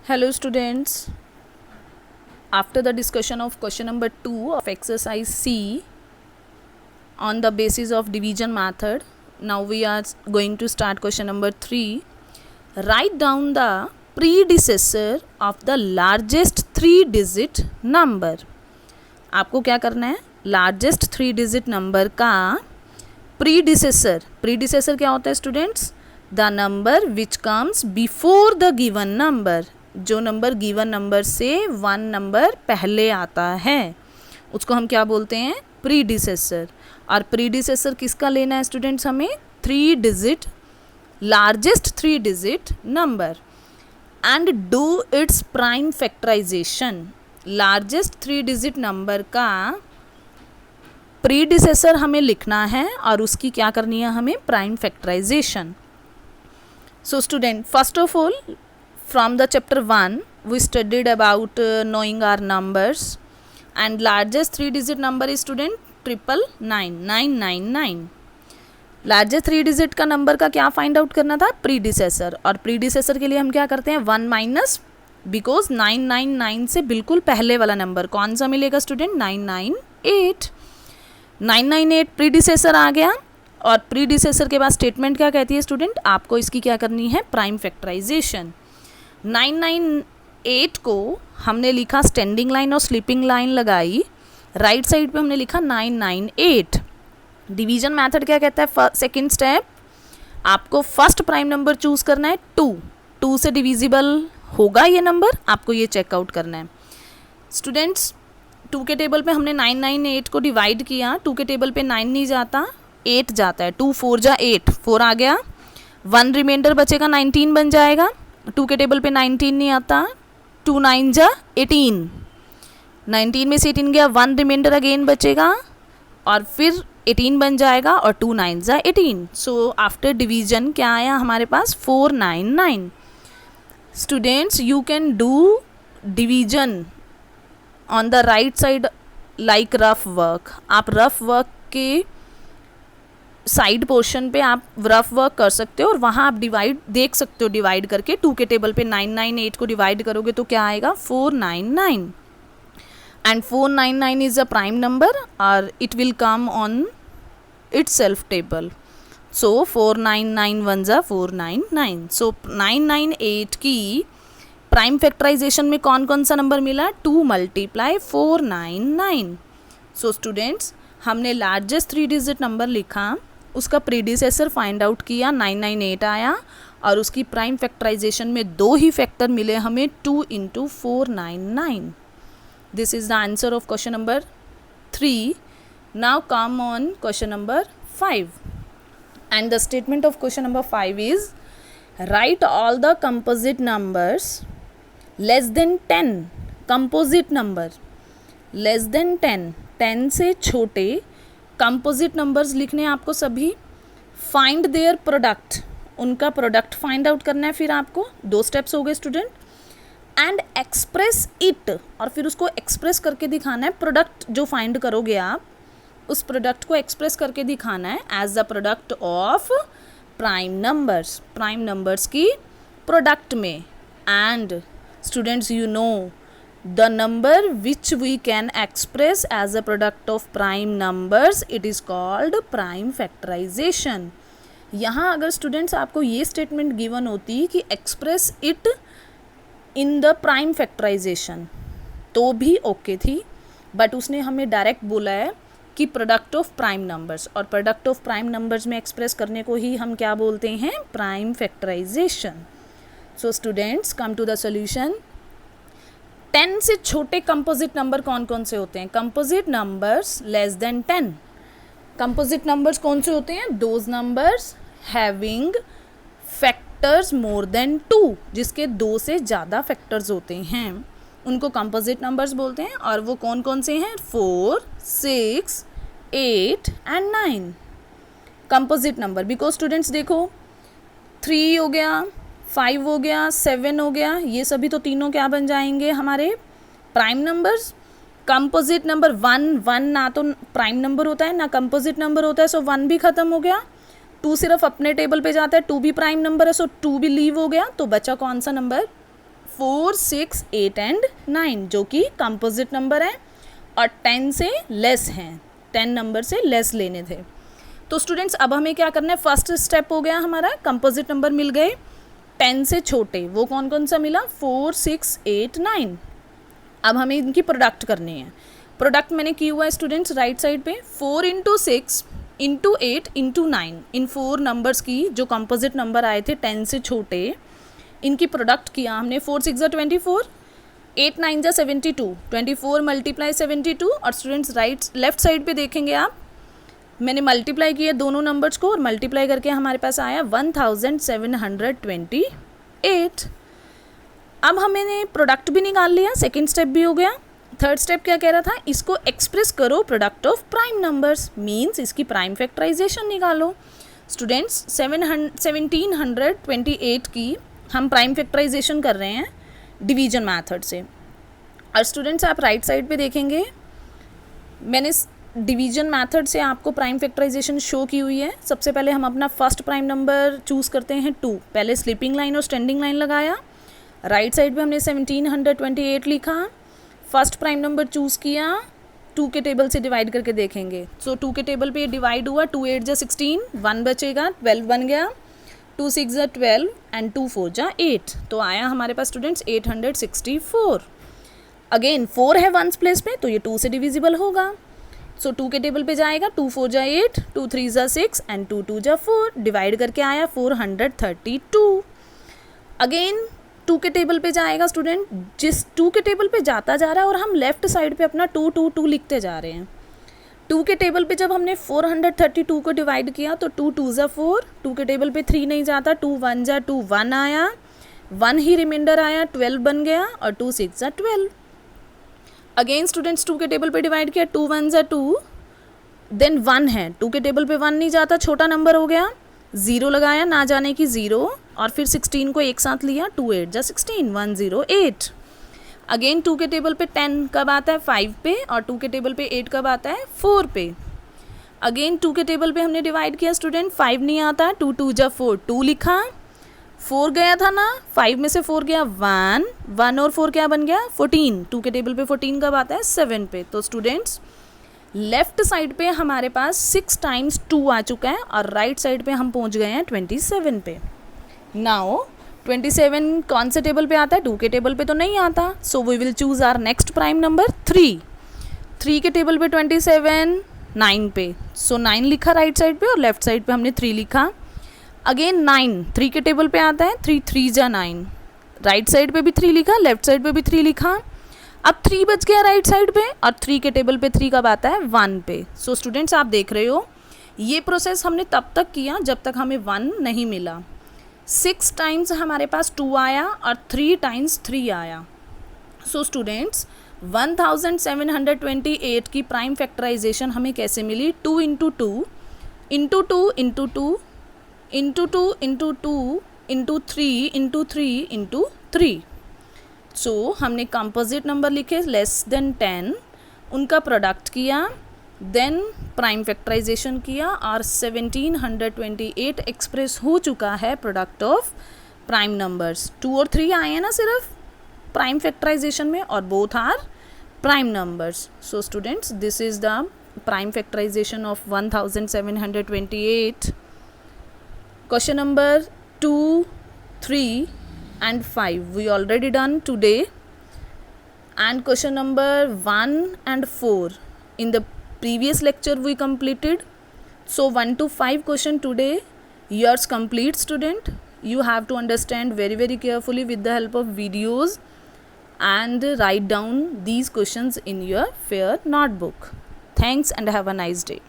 Hello students, after the discussion of question number 2 of exercise C on the basis of division method, now we are going to start question number 3. Write down the predecessor of the largest 3-digit number. आपको क्या करना है, largest 3-digit number का predecessor क्या होता है students? The number which comes before the given number, जो number given number से 1 नंबर पहले आता है उसको हम क्या बोलते हैं? प्रीडिसेसर. और प्रीडिसेसर किसका लेना है स्टूडेंट्स? हमें 3-digit largest 3-digit number and do its prime factorization. Largest 3-digit number का प्रीडिसेसर हमें लिखना है और उसकी क्या करनी है हमें? Prime factorization. So student, first of all from the chapter 1 we studied about knowing our numbers, and largest 3-digit number is student 999. Largest 3-digit का नंबर का क्या फाइंड आउट करना था? प्रीडिसेसर. और प्रीडिसेसर के लिए हम क्या करते हैं? 1 माइनस, बिकॉज 999 से बिल्कुल पहले वाला नंबर कौन सा मिलेगा स्टूडेंट? 998. 998 प्रीडिसेसर आ गया. और प्रीडिसेसर के बाद स्टेटमेंट क्या कहती है स्टूडेंट? आपको इसकी क्या करनी है? Prime factorisation. 998 को हमने लिखा स्टैंडिंग लाइन और स्लीपिंग लाइन लगाई. राइट साइड पे हमने लिखा 998. डिवीजन मेथड क्या कहता है? सेकंड स्टेप, आपको फर्स्ट प्राइम नंबर चूज करना है 2 से डिविजिबल होगा ये नंबर, आपको ये चेकआउट करना है. स्टूडेंट्स, 2 के टेबल पे हमने 998 को डिवाइड किया. 2 के टेबल पे 9 नहीं जाता, 8 जाता है. 2 4 जा 8, 4 आ गया. 1 रिमाइंडर बचेगा, 19 बन जाएगा. 2 के टेबल पे 19 नहीं आता. 2 9 जा 18, 19 में से 18 गया. 1 रिमाइंडर अगेन बचेगा और फिर 18 बन जाएगा और 2 9 जा 18. सो आफ्टर डिवीजन क्या आया हमारे पास? 499. Students, you can do division on the right side like rough work. आप रफ वर्क के साइड पोर्शन पे आप रफ वर्क कर सकते हो और वहाँ आप डिवाइड देख सकते हो. डिवाइड करके 2 के टेबल पे 998 को डिवाइड करोगे तो क्या आएगा? 499. And 499 is a prime number और it will come on its self table. So 499 1 जा 499. सो 998 की प्राइम फैक्टराइजेशन में कौन कौन सा नंबर मिला? 2 × 499. सो स्टूडेंट्स, हमने लार्जेस्ट 3-digit नंबर लिखा, उसका प्रीडिसेसर फाइंड आउट किया, 998 आया और उसकी प्राइम फैक्टराइजेशन में 2 ही फैक्टर मिले हमें, 2 × 499. This is the answer of question number 3. Now come on question number 5 and the statement of question number 5 is right all the composite numbers less than 10. Composite number less than 10 से छोटे composite numbers लिखने हैं आपको सभी. Find their product, उनका product find out करना है. फिर आपको 2 स्टेप्स हो गए स्टूडेंट. एंड एक्सप्रेस इट, और फिर उसको एक्सप्रेस करके दिखाना है. प्रोडक्ट जो फाइंड करोगे आप, उस प्रोडक्ट को एक्सप्रेस करके दिखाना है as the product of prime numbers. Prime numbers की प्रोडक्ट में. And students, you know the number which we can express as a product of prime numbers, it is called prime factorization. यहाँ अगर students आपको ये statement given होती कि express it in the prime factorization तो भी okay थी, but उसने हमें डायरेक्ट बोला है कि प्रोडक्ट ऑफ प्राइम नंबर्स, और प्रोडक्ट ऑफ प्राइम नंबर्स में एक्सप्रेस करने को ही हम क्या बोलते हैं? Prime factorization. So students, come to the solution. 10 से छोटे कंपोजिट नंबर कौन कौन से होते हैं? Composite numbers less than 10. Composite numbers कौन से होते हैं? Those numbers having factors more than 2, जिसके 2 से ज़्यादा फैक्टर्स होते हैं उनको कंपोजिट नंबर्स बोलते हैं. और वो कौन कौन से हैं? 4 6 8 and 9 composite number. Because students देखो, 3 हो गया, 5 हो गया, 7 हो गया, ये सभी तो तीनों क्या बन जाएंगे हमारे? Prime numbers. कंपोजिट नंबर 1 ना तो प्राइम नंबर होता है ना कंपोजिट नंबर होता है, सो 1 भी खत्म हो गया. 2 सिर्फ अपने टेबल पे जाता है, 2 भी प्राइम नंबर है, सो 2 भी लीव हो गया. तो बचा कौन सा नंबर? 4, 6, 8 एंड 9 जो कि कंपोजिट नंबर है और 10 से लेस हैं, 10 नंबर से लेस लेने थे। तो स्टूडेंट्स अब हमें क्या करना है, फर्स्ट स्टेप हो गया हमारा, कंपोजिट नंबर मिल गए 10 से छोटे, वो कौन कौन सा मिला, 4, 6, 8, 9। अब हमें इनकी प्रोडक्ट करनी है। प्रोडक्ट मैंने की हुआ है स्टूडेंट्स राइट साइड पे, 4 इंटू 6 इंटू 8 इंटू 9, इन 4 नंबर्स की जो कंपोजिट नंबर आए थे 10 से छोटे, इनकी प्रोडक्ट किया हमने। 4 6 जा 24, 8 9 जा 72, 24 मल्टीप्लाई 72। और स्टूडेंट्स लेफ्ट साइड पे देखेंगे आप, मैंने मल्टीप्लाई किया दोनों नंबर्स को और मल्टीप्लाई करके हमारे पास आया 1728। अब हमने प्रोडक्ट भी निकाल लिया, सेकेंड स्टेप भी हो गया। थर्ड स्टेप क्या कह रहा था, इसको एक्सप्रेस करो product of prime numbers, means इसकी प्राइम फैक्टराइजेशन निकालो। स्टूडेंट्स 1728 की हम प्राइम फैक्टराइजेशन कर रहे हैं डिवीजन मेथड से। और स्टूडेंट्स आप राइट साइड पे देखेंगे, मैंने डिवीजन मेथड से आपको प्राइम फैक्टराइजेशन शो की हुई है। सबसे पहले हम अपना फर्स्ट प्राइम नंबर चूज़ करते हैं 2, पहले स्लीपिंग लाइन और स्टैंडिंग लाइन लगाया। राइट साइड पे हमने 1728 लिखा, फर्स्ट प्राइम नंबर चूज़ किया, 2 के टेबल से डिवाइड करके देखेंगे। सो 2 के टेबल पे डिवाइड हुआ, 2 8 जा 16, 1 बचेगा, 12 बन गया, 2 6 जा 12 एंड 2 4 जा 8, तो आया हमारे पास स्टूडेंट्स 864। अगेन 4 है वंस प्लेस पे, तो ये 2 से डिविजिबल होगा। सो 2 के टेबल पे जाएगा, 2 4 जा 8, 2 3 जा 6 एंड 2 2 जा 4, डिवाइड करके आया 432। अगेन 2 के टेबल पे जाएगा स्टूडेंट, जिस 2 के टेबल पे जाता जा रहा है और हम लेफ्ट साइड पे अपना 2 2 2 लिखते जा रहे हैं। 2 के टेबल पे जब हमने 432 को डिवाइड किया तो 2 2 जा 4, 2 के टेबल पे 3 नहीं जाता, 2 1 जा 2, 1 आया, 1 ही रिमाइंडर आया, 12 बन गया और 2 6 जा 12। अगेन स्टूडेंट्स 2 के टेबल पे डिवाइड किया, 2 1 जा 2, देन 1 है, 2 के टेबल पे 1 नहीं जाता, छोटा नंबर हो गया, 0 लगाया, ना जाने की 0, और फिर 16 को एक साथ लिया, 2 8 जा 16, 108। अगेन 2 के टेबल पे 10 कब आता है, 5 पे, और 2 के टेबल पे 8 कब आता है, 4 पे। अगेन 2 के टेबल पे हमने डिवाइड किया स्टूडेंट, 5 नहीं आता, 2 2 जा 4, 2 लिखा, 4 गया था ना, 5 में से 4 गया 1, 1 और 4 क्या बन गया 14, 2 के टेबल पे 14 कब आता है, 7 पे। तो स्टूडेंट्स लेफ्ट साइड पे हमारे पास 6 टाइम्स 2 आ चुका है और राइट साइड पे हम पहुंच गए हैं 27 पे। नाउ 27 कौन से टेबल पे आता है, 2 के टेबल पे तो नहीं आता, so we will choose our next prime number 3। 3 के टेबल पे 27, 9 पे, सो 9 लिखा राइट साइड पे और लेफ्ट साइड पे हमने 3 लिखा। अगेन 9 3 के टेबल पे आता है, 3 3 जा 9, राइट साइड पे भी 3 लिखा, लेफ्ट साइड पे भी 3 लिखा। अब 3 बच गया राइट साइड पे और 3 के टेबल पे 3 कब आता है, 1 पे। सो स्टूडेंट्स आप देख रहे हो ये प्रोसेस हमने तब तक किया जब तक हमें 1 नहीं मिला। 6 टाइम्स हमारे पास 2 आया और 3 टाइम्स 3 आया। सो स्टूडेंट्स 1728 की प्राइम फैक्टराइजेशन हमें कैसे मिली, 2 into 2 into 2 into 2 into 2 into 2 into 3 into 3 into 3। सो हमने कंपोजिट नंबर लिखे लेस देन 10, उनका प्रोडक्ट किया, देन प्राइम फैक्टराइजेशन किया और 1728 एक्सप्रेस हो चुका है प्रोडक्ट ऑफ प्राइम नंबर्स। 2 और 3 आए हैं ना सिर्फ प्राइम फैक्टराइजेशन में और both are prime numbers. So students this is the prime factorization of 1728। Question number 2, 3 and 5 we already done today, and question number 1 and 4 in the previous lecture we completed. So 1 to 5 question today yours complete student. You have to understand very carefully with the help of videos and write down these questions in your fair notebook. Thanks and have a nice day.